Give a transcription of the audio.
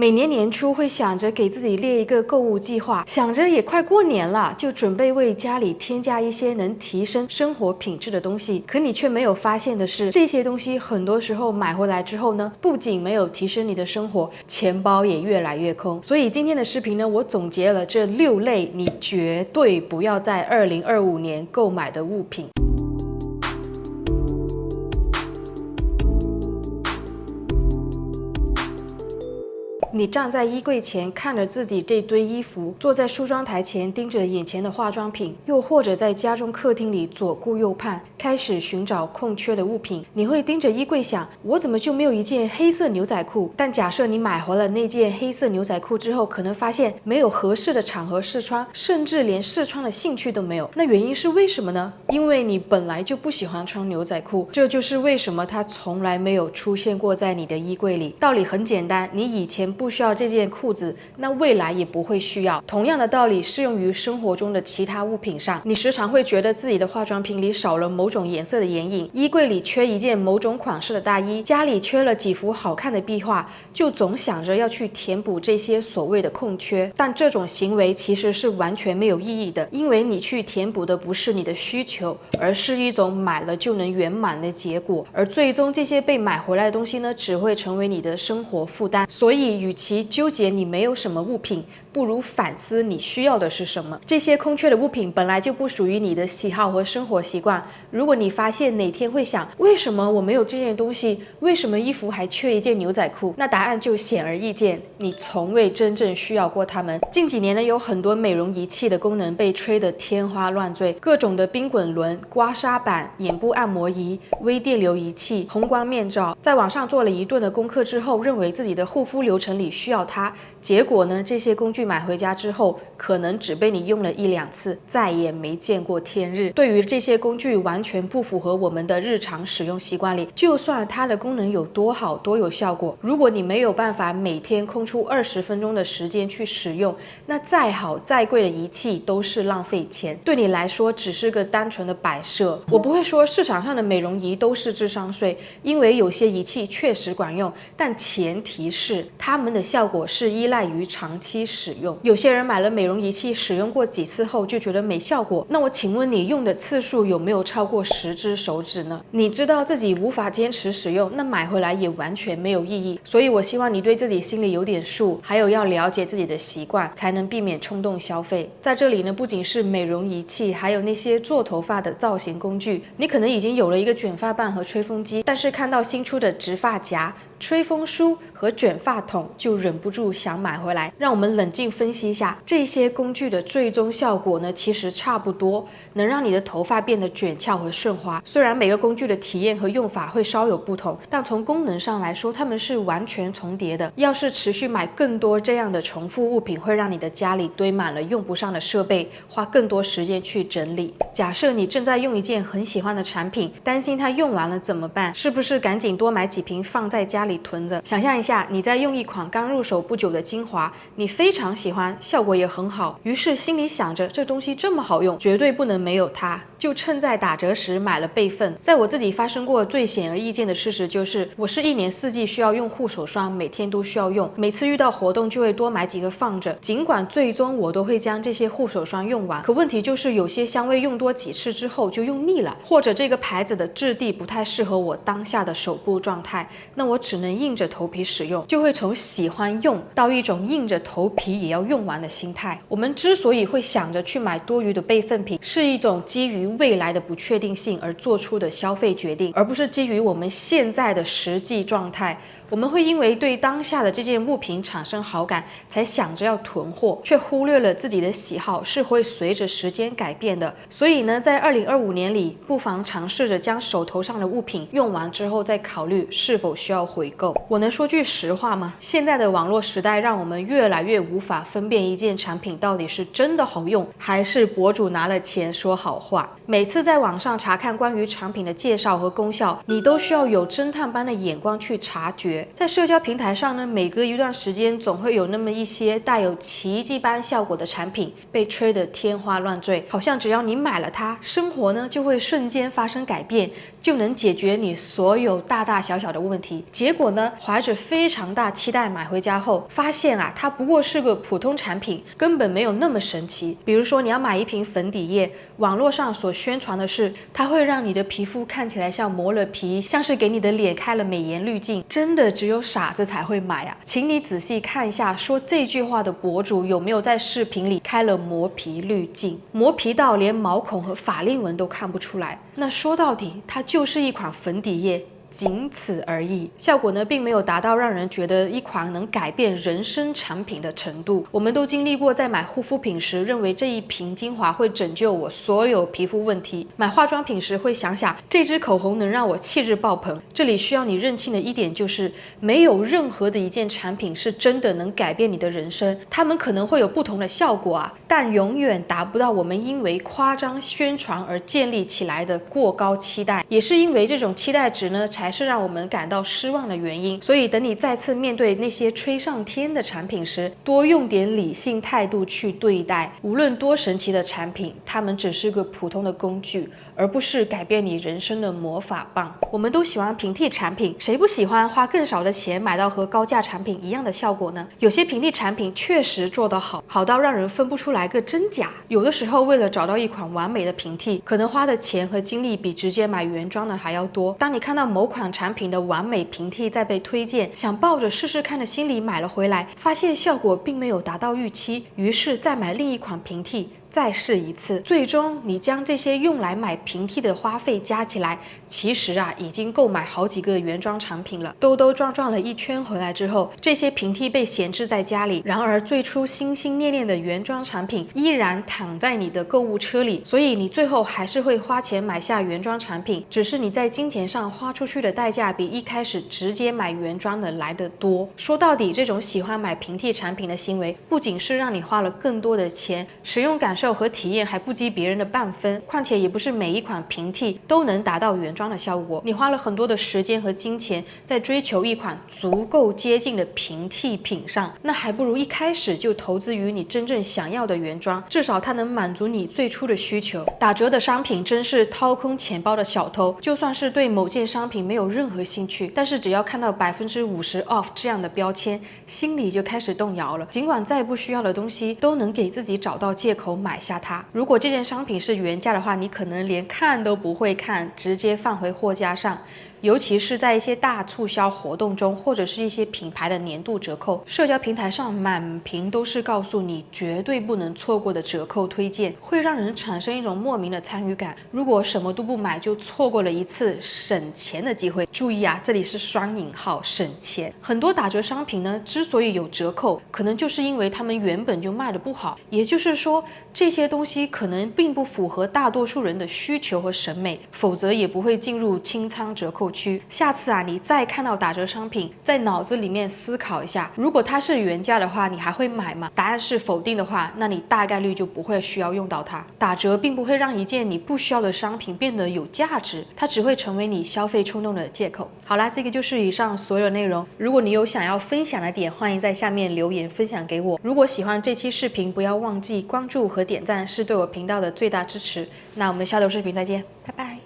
每年年初会想着给自己列一个购物计划，想着也快过年了，就准备为家里添加一些能提升生活品质的东西。可你却没有发现的是，这些东西很多时候买回来之后呢，不仅没有提升你的生活，钱包也越来越空。所以今天的视频呢，我总结了这6类你绝对不要在2025年购买的物品。你站在衣柜前，看着自己这堆衣服，坐在梳妆台前，盯着眼前的化妆品，又或者在家中客厅里左顾右盼，开始寻找空缺的物品。你会盯着衣柜想，我怎么就没有一件黑色牛仔裤？但假设你买回了那件黑色牛仔裤之后，可能发现没有合适的场合试穿，甚至连试穿的兴趣都没有。那原因是为什么呢？因为你本来就不喜欢穿牛仔裤，这就是为什么它从来没有出现过在你的衣柜里。道理很简单，你以前不需要这件裤子，那未来也不会需要。同样的道理适用于生活中的其他物品上。你时常会觉得自己的化妆品里少了某种颜色的眼影，衣柜里缺一件某种款式的大衣，家里缺了几幅好看的壁画，就总想着要去填补这些所谓的空缺。但这种行为其实是完全没有意义的，因为你去填补的不是你的需求，而是一种买了就能圆满的结果。而最终这些被买回来的东西呢，只会成为你的生活负担。所以与其纠结你没有什么物品，不如反思你需要的是什么。这些空缺的物品本来就不属于你的喜好和生活习惯。如果你发现哪天会想，为什么我没有这件东西？为什么衣服还缺一件牛仔裤？那答案就显而易见，你从未真正需要过它们。近几年呢，有很多美容仪器的功能被吹得天花乱坠，各种的冰滚轮、刮痧板、眼部按摩仪、微电流仪器、红光面罩，在网上做了一顿的功课之后，认为自己的护肤流程里需要它。结果呢，这些工具买回家之后，可能只被你用了1-2次，再也没见过天日。对于这些工具完全不符合我们的日常使用习惯里，就算它的功能有多好多有效果，如果你没有办法每天空出20分钟的时间去使用，那再好再贵的仪器都是浪费钱，对你来说只是个单纯的摆设。我不会说市场上的美容仪都是智商税，因为有些仪器确实管用，但前提是它们的效果是依赖于长期使用。有些人买了美容仪器使用过几次后就觉得没效果，那我请问你用的次数有没有超过10只手指呢？你知道自己无法坚持使用，那买回来也完全没有意义。所以我希望你对自己心里有点数，还有要了解自己的习惯，才能避免冲动消费。在这里呢，不仅是美容仪器，还有那些做头发的造型工具。你可能已经有了一个卷发棒和吹风机，但是看到新出的直发夹、吹风梳和卷发筒就忍不住想买回来。让我们冷静分析一下，这些工具的最终效果呢，其实差不多，能让你的头发变得卷翘和顺滑。虽然每个工具的体验和用法会稍有不同，但从功能上来说，它们是完全重叠的。要是持续买更多这样的重复物品，会让你的家里堆满了用不上的设备，花更多时间去整理。假设你正在用一件很喜欢的产品，担心它用完了怎么办？是不是赶紧多买几瓶放在家里囤着？想象一下，你在用一款刚入手不久的精华，你非常喜欢，效果也很好，于是心里想着这东西这么好用，绝对不能没有它，就趁在打折时买了备份。在我自己发生过最显而易见的事实就是，我是1年4季需要用护手霜，每天都需要用，每次遇到活动就会多买几个放着。尽管最终我都会将这些护手霜用完，可问题就是有些香味用多几次之后就用腻了，或者这个牌子的质地不太适合我当下的手部状态，那我只能硬着头皮使用，就会从喜欢用到一种硬着头皮也要用完的心态。我们之所以会想着去买多余的备份品，是一种基于未来的不确定性而做出的消费决定，而不是基于我们现在的实际状态。我们会因为对当下的这件物品产生好感，才想着要囤货，却忽略了自己的喜好是会随着时间改变的。所以呢，在2025年里，不妨尝试着将手头上的物品用完之后再考虑是否需要回购。我能说句实话吗？现在的网络时代让我们越来越无法分辨一件产品到底是真的好用，还是博主拿了钱说好话。每次在网上查看关于产品的介绍和功效，你都需要有侦探般的眼光去察觉。在社交平台上呢，每隔一段时间总会有那么一些带有奇迹般效果的产品被吹得天花乱坠，好像只要你买了它，生活呢就会瞬间发生改变，就能解决你所有大大小小的问题。结果呢，怀着非常大期待买回家后，发现啊，它不过是个普通产品，根本没有那么神奇。比如说你要买一瓶粉底液，网络上所宣传的是它会让你的皮肤看起来像磨了皮，像是给你的脸开了美颜滤镜，真的只有傻子才会买啊。请你仔细看一下说这句话的博主有没有在视频里开了磨皮滤镜，磨皮到连毛孔和法令纹都看不出来。那说到底，它就是一款粉底液，仅此而已，效果呢并没有达到让人觉得一款能改变人生产品的程度。我们都经历过在买护肤品时认为这一瓶精华会拯救我所有皮肤问题，买化妆品时会想想这支口红能让我气质爆棚。这里需要你认清的一点就是，没有任何的一件产品是真的能改变你的人生，它们可能会有不同的效果啊，但永远达不到我们因为夸张宣传而建立起来的过高期待，也是因为这种期待值呢才是让我们感到失望的原因。所以等你再次面对那些吹上天的产品时，多用点理性态度去对待。无论多神奇的产品，它们只是个普通的工具，而不是改变你人生的魔法棒。我们都喜欢平替产品，谁不喜欢花更少的钱买到和高价产品一样的效果呢？有些平替产品确实做得好，好到让人分不出来个真假。有的时候为了找到一款完美的平替，可能花的钱和精力比直接买原装的还要多。当你看到某款产品的完美平替在被推荐，想抱着试试看的心理买了回来，发现效果并没有达到预期，于是再买另一款平替，再试一次，最终你将这些用来买平替的花费加起来，其实啊已经购买好几个原装产品了。兜兜转转了一圈回来之后，这些平替被闲置在家里，然而最初心心念念的原装产品依然躺在你的购物车里，所以你最后还是会花钱买下原装产品，只是你在金钱上花出去的代价比一开始直接买原装的来得多。说到底，这种喜欢买平替产品的行为，不仅是让你花了更多的钱，使用感受和体验还不及别人的半分，况且也不是每一款平替都能达到原装的效果。你花了很多的时间和金钱在追求一款足够接近的平替品上，那还不如一开始就投资于你真正想要的原装，至少它能满足你最初的需求。打折的商品真是掏空钱包的小偷，就算是对某件商品没有任何兴趣，但是只要看到50% off 这样的标签，心里就开始动摇了。尽管再不需要的东西都能给自己找到借口买下它。如果这件商品是原价的话，你可能连看都不会看，直接放回货架上。尤其是在一些大促销活动中，或者是一些品牌的年度折扣，社交平台上满屏都是告诉你绝对不能错过的折扣推荐，会让人产生一种莫名的参与感。如果什么都不买，就错过了一次省钱的机会。注意啊，这里是双引号省钱。很多打折商品呢，之所以有折扣，可能就是因为他们原本就卖得不好，也就是说这些东西可能并不符合大多数人的需求和审美，否则也不会进入清仓折扣区。下次啊，你再看到打折商品，在脑子里面思考一下，如果它是原价的话，你还会买吗？答案是否定的话，那你大概率就不会需要用到它。打折并不会让一件你不需要的商品变得有价值，它只会成为你消费冲动的借口。好啦，这个就是以上所有内容。如果你有想要分享的点，欢迎在下面留言分享给我。如果喜欢这期视频，不要忘记关注和点赞，是对我频道的最大支持。那我们下周视频再见，拜拜。